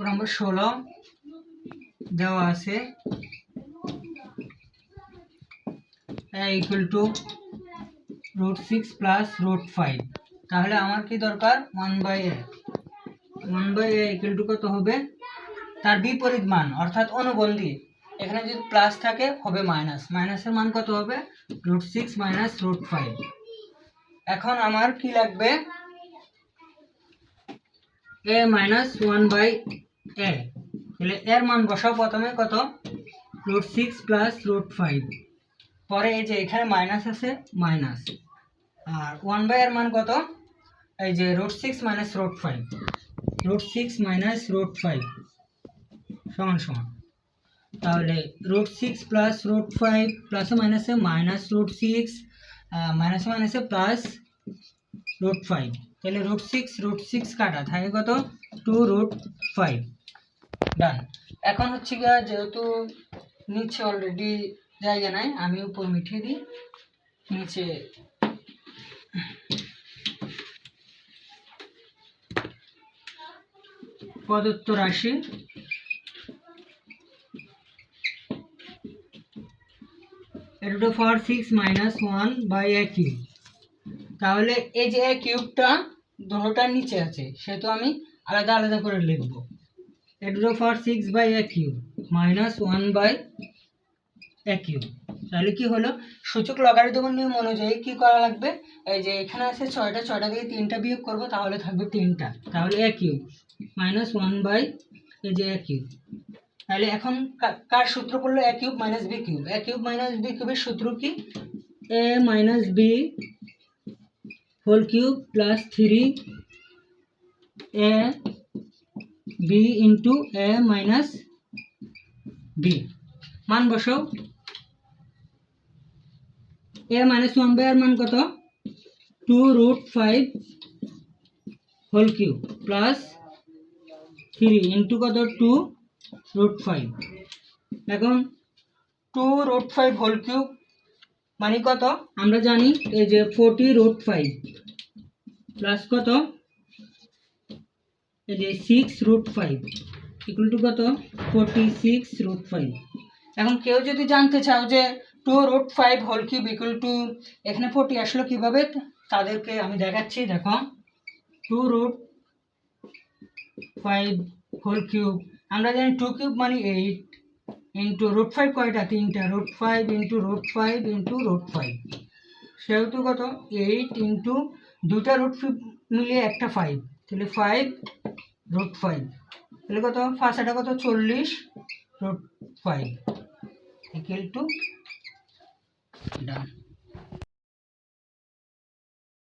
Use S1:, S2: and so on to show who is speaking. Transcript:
S1: নম্বর 16 দেওয়া আছে equal to √6 plus √5। তাহলে আমার কি দরকার 1/a। 1/a ইকুয়াল টু কত হবে, তার বিপরীত মান অর্থাৎ অনুবন্ধী। এখানে যদি প্লাস থাকে হবে মাইনাস, মাইনাসের মান কত হবে √6 মাইনাস √5। এখন আমার কি লাগবে a মাইনাস 1/a। তাহলে এর মান বসাও প্রথমে কত √6 প্লাস √5, পরে এই যে এখানে মাইনাস আছে মাইনাস, আর 1/a এর মান কত এই যে √6 মাইনাস √5, √6 মাইনাস √5 সমান সমান, তাহলে √6 প্লাস √5 প্লাসে মাইনাসে মাইনাস √6 মাইনাসে মাইনাসে প্লাস √5, তাহলে √6 কাটা থাকে কত 2√5। ডান। এখন হচ্ছে গিয়ে যেহেতু নিচে অলরেডি জায়গা নাই, আমি উপর মিঠিয়ে দিই। নিচে প্রদত্ত রাশি √6 মাইনাস 1/a কিউব। তাহলে এই যে a কিউবটা দুটোটার নিচে আছে, সেহেতু আমি আলাদা আলাদা করে লিখব। √6/a cube minus 1/a cube. তাহলে কি হলো, সূচক লগারিদমের নিয়ম অনুযায়ী কি করা লাগবে, এই যে এখানে আছে 6টা, 6টা থেকে 3টা বিয়োগ করব, তাহলে থাকবে 3টা, তাহলে a cube minus 1/a cube. তাহলে এখন কার সূত্র পড়লো a cube minus b cube. a cube minus b কিউবের সূত্র কি a minus b whole cube plus 3a b into a minus b। মান বসাও, a মাইনাস 1/a এর মান কত 2√5 হোল কিউব প্লাস 3 ইন্টু কত 2√5। এখন 2√5 হোল কিউব মানে কত আমরা জানি, এই যে 40√5 প্লাস কত এই যে 6√5 ইকুয়াল টু কত 46√5। এখন কেউ যদি জানতে চাও যে 2√5 হোল কিউব ইকুয়াল টু এখানে 40 আসলো কিভাবে, তাদেরকে আমি দেখাচ্ছি। দেখো 2√5 হোল কিউব আমরা জানি 2 কিউব মানে 8 ইন্টু √5 কয়টা 3টা, √5 ইন্টু √5 ইন্টু √5, সেহেতু কত 8 ইন্টু 2টা √5 মিলিয়ে একটা 5, তাহলে 5√5, তাহলে কত 5 এটা কত 40√5 ইকুয়াল টু ডান।